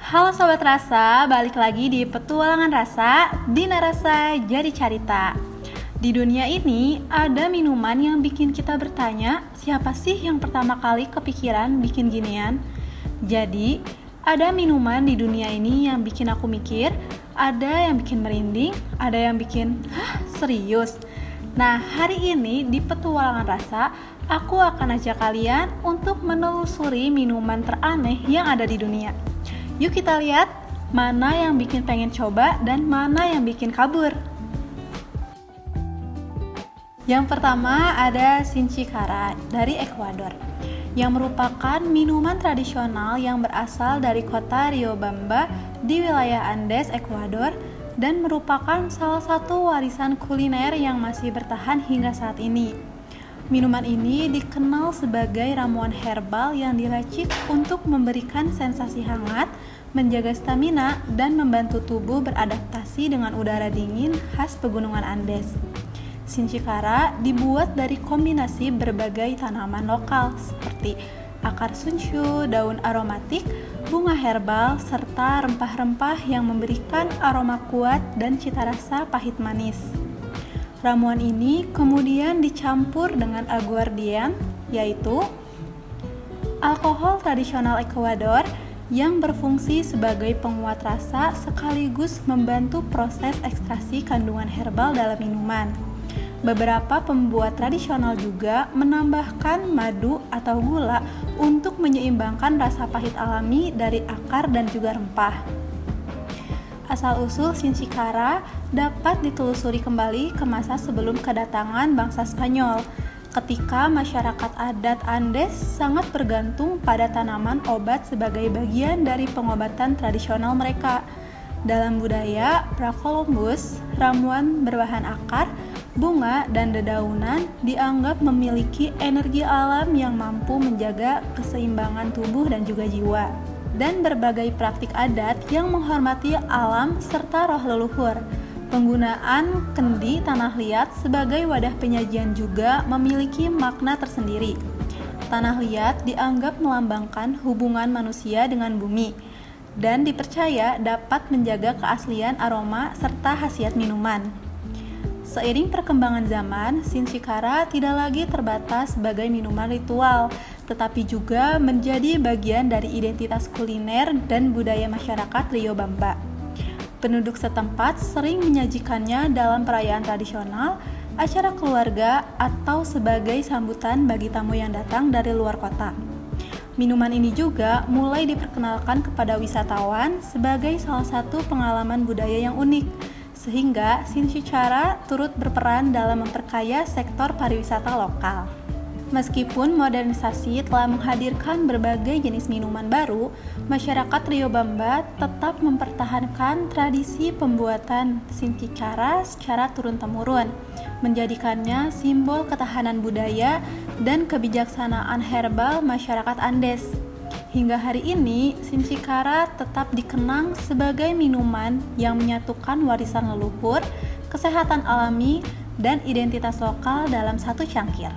Halo Sobat Rasa, balik lagi di Petualangan Rasa, Dina Rasa Jadi Carita. Di dunia ini ada minuman yang bikin kita bertanya, siapa sih yang pertama kali kepikiran bikin ginian? Jadi, ada minuman di dunia ini yang bikin aku mikir, ada yang bikin merinding, ada yang bikin, hah serius? Nah, hari ini di Petualangan Rasa, aku akan ajak kalian untuk menelusuri minuman teraneh yang ada di dunia. Yuk kita lihat mana yang bikin pengen coba dan mana yang bikin kabur. Yang pertama ada Sinchicara dari Ekuador, yang merupakan minuman tradisional yang berasal dari kota Riobamba di wilayah Andes, Ekuador, dan merupakan salah satu warisan kuliner yang masih bertahan hingga saat ini. Minuman ini dikenal sebagai ramuan herbal yang diracik untuk memberikan sensasi hangat, menjaga stamina, dan membantu tubuh beradaptasi dengan udara dingin khas pegunungan Andes. Sinchicara dibuat dari kombinasi berbagai tanaman lokal seperti akar sunsu, daun aromatik, bunga herbal, serta rempah-rempah yang memberikan aroma kuat dan cita rasa pahit manis. Ramuan ini kemudian dicampur dengan aguardian, yaitu alkohol tradisional Ekuador yang berfungsi sebagai penguat rasa sekaligus membantu proses ekstraksi kandungan herbal dalam minuman. Beberapa pembuat tradisional juga menambahkan madu atau gula untuk menyeimbangkan rasa pahit alami dari akar dan juga rempah. Asal-usul Sinchicara dapat ditelusuri kembali ke masa sebelum kedatangan bangsa Spanyol, ketika masyarakat adat Andes sangat bergantung pada tanaman obat sebagai bagian dari pengobatan tradisional mereka. Dalam budaya pra-Columbus, ramuan berbahan akar, bunga, dan dedaunan dianggap memiliki energi alam yang mampu menjaga keseimbangan tubuh dan juga jiwa. Dan berbagai praktik adat yang menghormati alam serta roh leluhur. Penggunaan kendi tanah liat sebagai wadah penyajian juga memiliki makna tersendiri. Tanah liat dianggap melambangkan hubungan manusia dengan bumi dan dipercaya dapat menjaga keaslian aroma serta khasiat minuman. Seiring perkembangan zaman, Sinchicara tidak lagi terbatas sebagai minuman ritual, tetapi juga menjadi bagian dari identitas kuliner dan budaya masyarakat Riobamba. Penduduk setempat sering menyajikannya dalam perayaan tradisional, acara keluarga, atau sebagai sambutan bagi tamu yang datang dari luar kota. Minuman ini juga mulai diperkenalkan kepada wisatawan sebagai salah satu pengalaman budaya yang unik, sehingga Sinchicara turut berperan dalam memperkaya sektor pariwisata lokal. Meskipun modernisasi telah menghadirkan berbagai jenis minuman baru, masyarakat Riobamba tetap mempertahankan tradisi pembuatan Sinchicara secara turun-temurun, menjadikannya simbol ketahanan budaya dan kebijaksanaan herbal masyarakat Andes. Hingga hari ini, Sinchicara tetap dikenang sebagai minuman yang menyatukan warisan leluhur, kesehatan alami, dan identitas lokal dalam satu cangkir.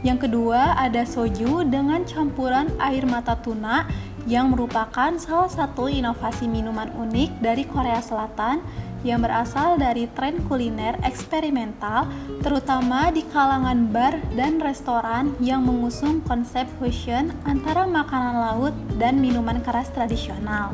Yang kedua ada soju dengan campuran air mata tuna yang merupakan salah satu inovasi minuman unik dari Korea Selatan yang berasal dari tren kuliner eksperimental, terutama di kalangan bar dan restoran yang mengusung konsep fusion antara makanan laut dan minuman keras tradisional.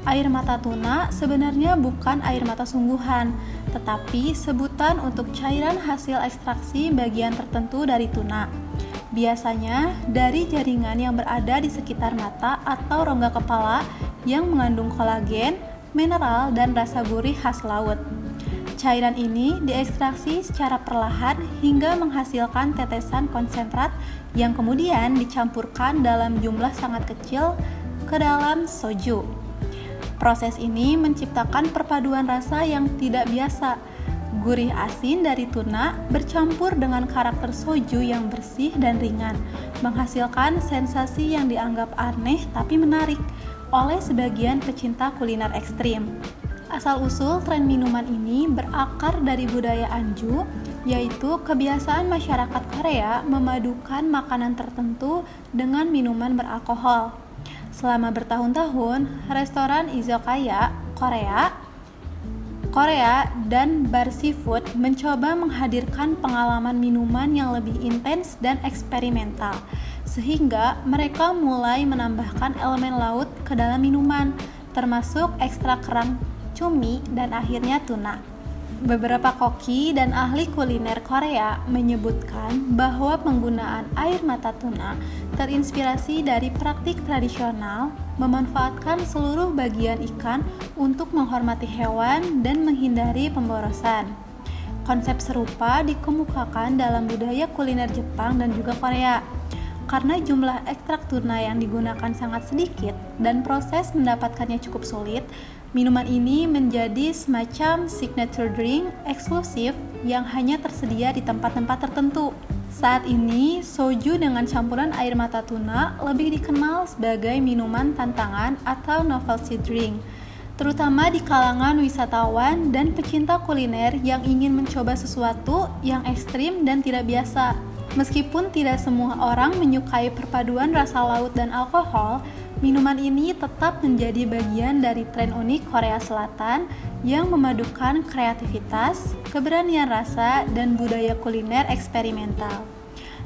Air mata tuna sebenarnya bukan air mata sungguhan, tetapi sebutan untuk cairan hasil ekstraksi bagian tertentu dari tuna. Biasanya dari jaringan yang berada di sekitar mata atau rongga kepala yang mengandung kolagen, mineral, dan rasa gurih khas laut. Cairan ini diekstraksi secara perlahan hingga menghasilkan tetesan konsentrat yang kemudian dicampurkan dalam jumlah sangat kecil ke dalam soju. Proses ini menciptakan perpaduan rasa yang tidak biasa. Gurih asin dari tuna bercampur dengan karakter soju yang bersih dan ringan, menghasilkan sensasi yang dianggap aneh tapi menarik oleh sebagian pecinta kuliner ekstrim. Asal-usul tren minuman ini berakar dari budaya Anju, yaitu kebiasaan masyarakat Korea memadukan makanan tertentu dengan minuman beralkohol. Selama bertahun-tahun, restoran izakaya Korea dan bar seafood mencoba menghadirkan pengalaman minuman yang lebih intens dan eksperimental, sehingga mereka mulai menambahkan elemen laut ke dalam minuman, termasuk ekstrak kerang cumi dan akhirnya tuna. Beberapa koki dan ahli kuliner Korea menyebutkan bahwa penggunaan air mata tuna terinspirasi dari praktik tradisional memanfaatkan seluruh bagian ikan untuk menghormati hewan dan menghindari pemborosan. Konsep serupa dikemukakan dalam budaya kuliner Jepang dan juga Korea. Karena jumlah ekstrak tuna yang digunakan sangat sedikit dan proses mendapatkannya cukup sulit, minuman ini menjadi semacam signature drink eksklusif yang hanya tersedia di tempat-tempat tertentu. Saat ini, soju dengan campuran air mata tuna lebih dikenal sebagai minuman tantangan atau novelty drink, terutama di kalangan wisatawan dan pecinta kuliner yang ingin mencoba sesuatu yang ekstrim dan tidak biasa. Meskipun tidak semua orang menyukai perpaduan rasa laut dan alkohol, minuman ini tetap menjadi bagian dari tren unik Korea Selatan yang memadukan kreativitas, keberanian rasa, dan budaya kuliner eksperimental.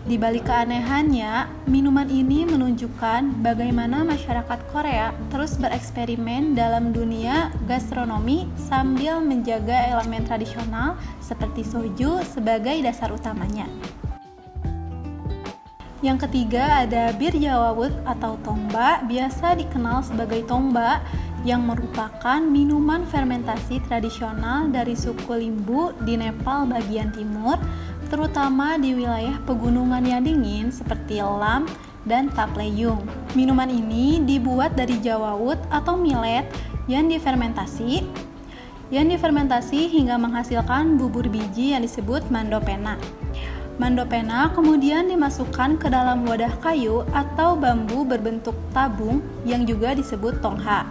Di balik keanehannya, minuman ini menunjukkan bagaimana masyarakat Korea terus bereksperimen dalam dunia gastronomi sambil menjaga elemen tradisional seperti soju sebagai dasar utamanya. Yang ketiga ada bir Jawawut atau tongba, biasa dikenal sebagai tongba, yang merupakan minuman fermentasi tradisional dari suku Limbu di Nepal bagian timur, terutama di wilayah pegunungan yang dingin seperti Lam dan Taplejung. Minuman ini dibuat dari Jawawut atau millet yang difermentasi hingga menghasilkan bubur biji yang disebut mandopena. Mandopena kemudian dimasukkan ke dalam wadah kayu atau bambu berbentuk tabung yang juga disebut tongha,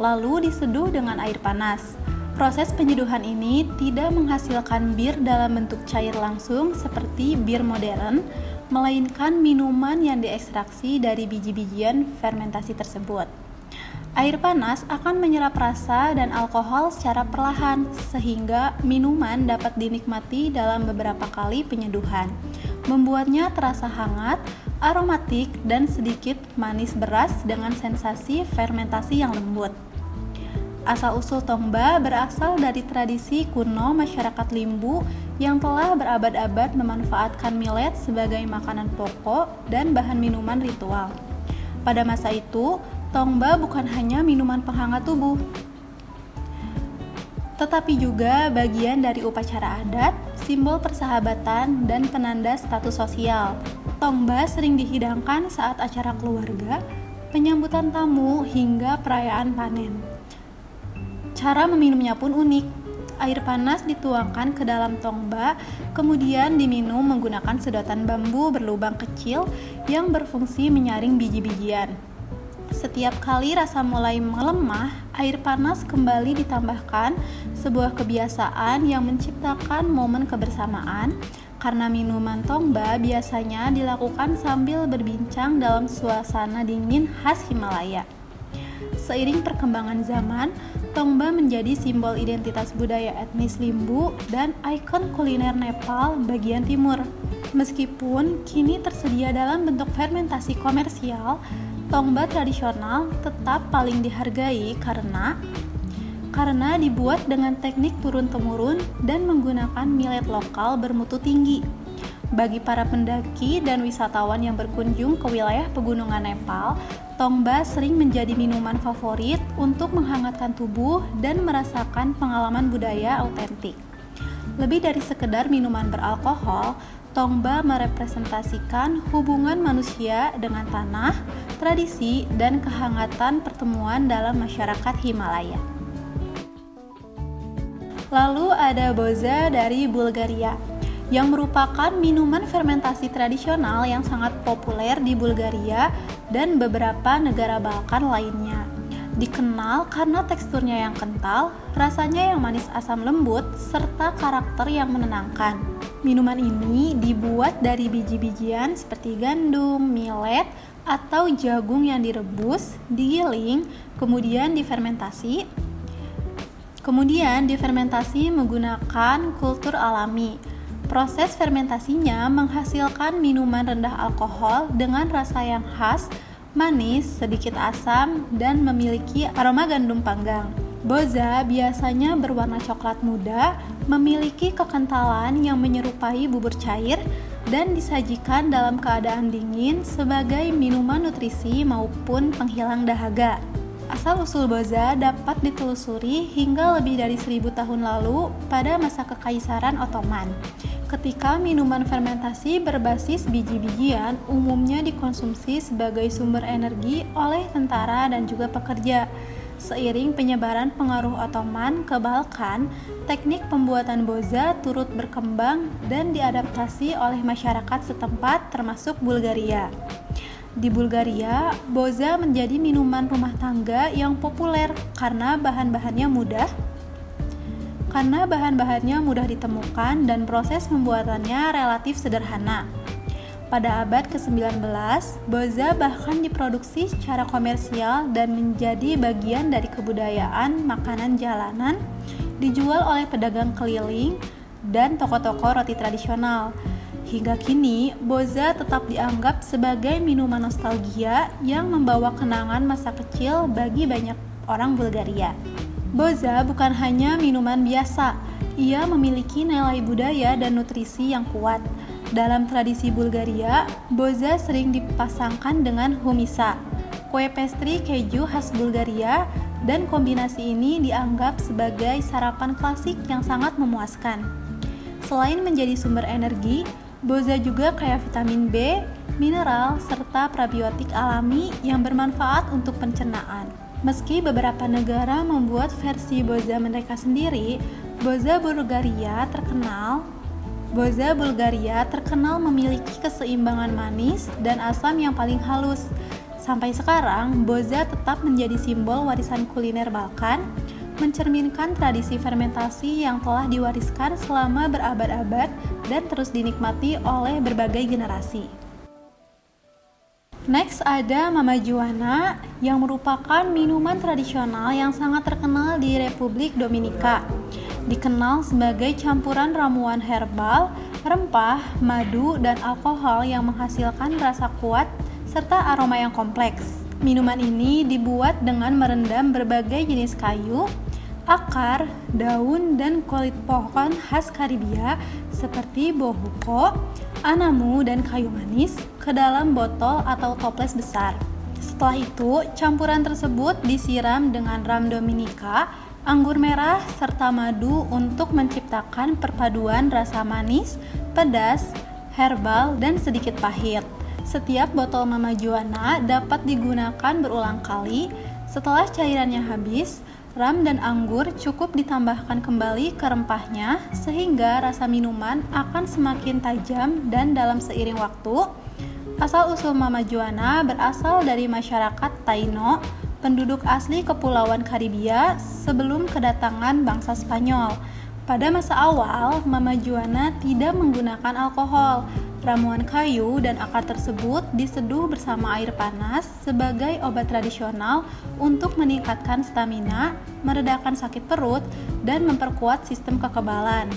lalu diseduh dengan air panas. Proses penyeduhan ini tidak menghasilkan bir dalam bentuk cair langsung seperti bir modern, melainkan minuman yang diekstraksi dari biji-bijian fermentasi tersebut. Air panas akan menyerap rasa dan alkohol secara perlahan, sehingga minuman dapat dinikmati dalam beberapa kali penyeduhan, membuatnya terasa hangat, aromatik, dan sedikit manis beras dengan sensasi fermentasi yang lembut. Asal-usul tongba berasal dari tradisi kuno masyarakat Limbu yang telah berabad-abad memanfaatkan millet sebagai makanan pokok dan bahan minuman ritual. Pada masa itu, tongba bukan hanya minuman penghangat tubuh, tetapi juga bagian dari upacara adat, simbol persahabatan, dan penanda status sosial. Tongba sering dihidangkan saat acara keluarga, penyambutan tamu, hingga perayaan panen. Cara meminumnya pun unik. Air panas dituangkan ke dalam tongba, kemudian diminum menggunakan sedotan bambu berlubang kecil yang berfungsi menyaring biji-bijian. Setiap kali rasa mulai melemah, air panas kembali ditambahkan, sebuah kebiasaan yang menciptakan momen kebersamaan, karena minuman tongba biasanya dilakukan sambil berbincang dalam suasana dingin khas Himalaya. Seiring perkembangan zaman, tongba menjadi simbol identitas budaya etnis Limbu dan ikon kuliner Nepal bagian timur. Meskipun kini tersedia dalam bentuk fermentasi komersial, tongba tradisional tetap paling dihargai karena dibuat dengan teknik turun-temurun dan menggunakan millet lokal bermutu tinggi. Bagi para pendaki dan wisatawan yang berkunjung ke wilayah pegunungan Nepal, tongba sering menjadi minuman favorit untuk menghangatkan tubuh dan merasakan pengalaman budaya autentik. Lebih dari sekedar minuman beralkohol, tongba merepresentasikan hubungan manusia dengan tanah, tradisi, dan kehangatan pertemuan dalam masyarakat Himalaya. Lalu ada boza dari Bulgaria, yang merupakan minuman fermentasi tradisional yang sangat populer di Bulgaria dan beberapa negara Balkan lainnya. Dikenal karena teksturnya yang kental, rasanya yang manis asam lembut, serta karakter yang menenangkan. Minuman ini dibuat dari biji-bijian seperti gandum, millet, atau jagung yang direbus, digiling, kemudian difermentasi. Kemudian difermentasi menggunakan kultur alami. Proses fermentasinya menghasilkan minuman rendah alkohol dengan rasa yang khas, manis, sedikit asam, dan memiliki aroma gandum panggang. Boza biasanya berwarna coklat muda, memiliki kekentalan yang menyerupai bubur cair, dan disajikan dalam keadaan dingin sebagai minuman nutrisi maupun penghilang dahaga. Asal-usul boza dapat ditelusuri hingga lebih dari 1000 tahun lalu pada masa Kekaisaran Ottoman. Ketika minuman fermentasi berbasis biji-bijian umumnya dikonsumsi sebagai sumber energi oleh tentara dan juga pekerja. Seiring penyebaran pengaruh Ottoman ke Balkan, teknik pembuatan boza turut berkembang dan diadaptasi oleh masyarakat setempat termasuk Bulgaria. Di Bulgaria, boza menjadi minuman rumah tangga yang populer karena bahan-bahannya mudah ditemukan dan proses pembuatannya relatif sederhana. Pada abad ke-19, boza bahkan diproduksi secara komersial dan menjadi bagian dari kebudayaan makanan jalanan, dijual oleh pedagang keliling dan toko-toko roti tradisional. Hingga kini, boza tetap dianggap sebagai minuman nostalgia yang membawa kenangan masa kecil bagi banyak orang Bulgaria. Boza bukan hanya minuman biasa, ia memiliki nilai budaya dan nutrisi yang kuat. Dalam tradisi Bulgaria, boza sering dipasangkan dengan humisa, kue pastry keju khas Bulgaria, dan kombinasi ini dianggap sebagai sarapan klasik yang sangat memuaskan. Selain menjadi sumber energi, boza juga kaya vitamin B, mineral, serta probiotik alami yang bermanfaat untuk pencernaan. Meski beberapa negara membuat versi boza mereka sendiri, boza Bulgaria terkenal memiliki keseimbangan manis dan asam yang paling halus. Sampai sekarang, boza tetap menjadi simbol warisan kuliner Balkan, mencerminkan tradisi fermentasi yang telah diwariskan selama berabad-abad dan terus dinikmati oleh berbagai generasi. Next ada Mama Juana yang merupakan minuman tradisional yang sangat terkenal di Republik Dominika. Dikenal sebagai campuran ramuan herbal, rempah, madu, dan alkohol yang menghasilkan rasa kuat serta aroma yang kompleks. Minuman ini dibuat dengan merendam berbagai jenis kayu, akar, daun, dan kulit pohon khas Karibia seperti bohuko, anamu, dan kayu manis ke dalam botol atau toples besar. Setelah itu, campuran tersebut disiram dengan ram Dominika, anggur merah, serta madu untuk menciptakan perpaduan rasa manis, pedas, herbal, dan sedikit pahit. Setiap botol Mama Juana dapat digunakan berulang kali. Setelah cairannya habis, ram dan anggur cukup ditambahkan kembali ke rempahnya sehingga rasa minuman akan semakin tajam dan dalam seiring waktu. Asal-usul Mama Juana berasal dari masyarakat Taino, penduduk asli Kepulauan Karibia sebelum kedatangan bangsa Spanyol. Pada masa awal, Mama Juana tidak menggunakan alkohol. Ramuan kayu dan akar tersebut diseduh bersama air panas sebagai obat tradisional untuk meningkatkan stamina, meredakan sakit perut, dan memperkuat sistem kekebalan.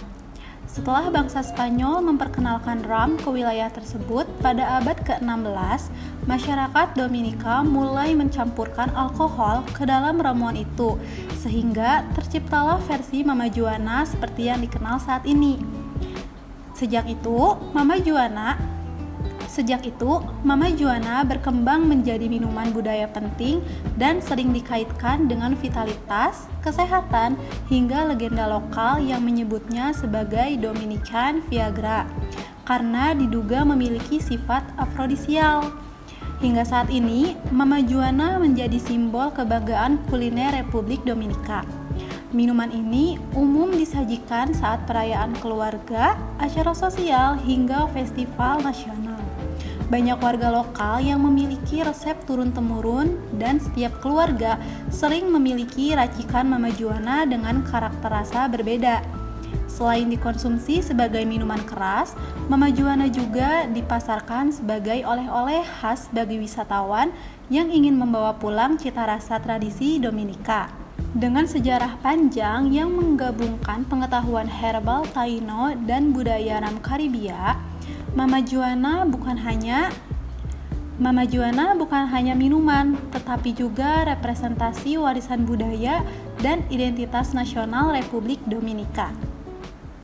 Setelah bangsa Spanyol memperkenalkan ram ke wilayah tersebut pada abad ke-16, masyarakat Dominika mulai mencampurkan alkohol ke dalam ramuan itu, sehingga terciptalah versi Mama Juana seperti yang dikenal saat ini. Sejak itu, Mama Juana berkembang menjadi minuman budaya penting dan sering dikaitkan dengan vitalitas, kesehatan, hingga legenda lokal yang menyebutnya sebagai Dominican Viagra karena diduga memiliki sifat afrodisial. Hingga saat ini, Mama Juana menjadi simbol kebanggaan kuliner Republik Dominika. Minuman ini umum disajikan saat perayaan keluarga, acara sosial, hingga festival nasional. Banyak warga lokal yang memiliki resep turun-temurun dan setiap keluarga sering memiliki racikan Mama Juana dengan karakter rasa berbeda. Selain dikonsumsi sebagai minuman keras, mamajuana juga dipasarkan sebagai oleh-oleh khas bagi wisatawan yang ingin membawa pulang cita rasa tradisi Dominika. Dengan sejarah panjang yang menggabungkan pengetahuan herbal Taino dan budaya Nam Karibia, mamajuana bukan hanya minuman, tetapi juga representasi warisan budaya dan identitas nasional Republik Dominika.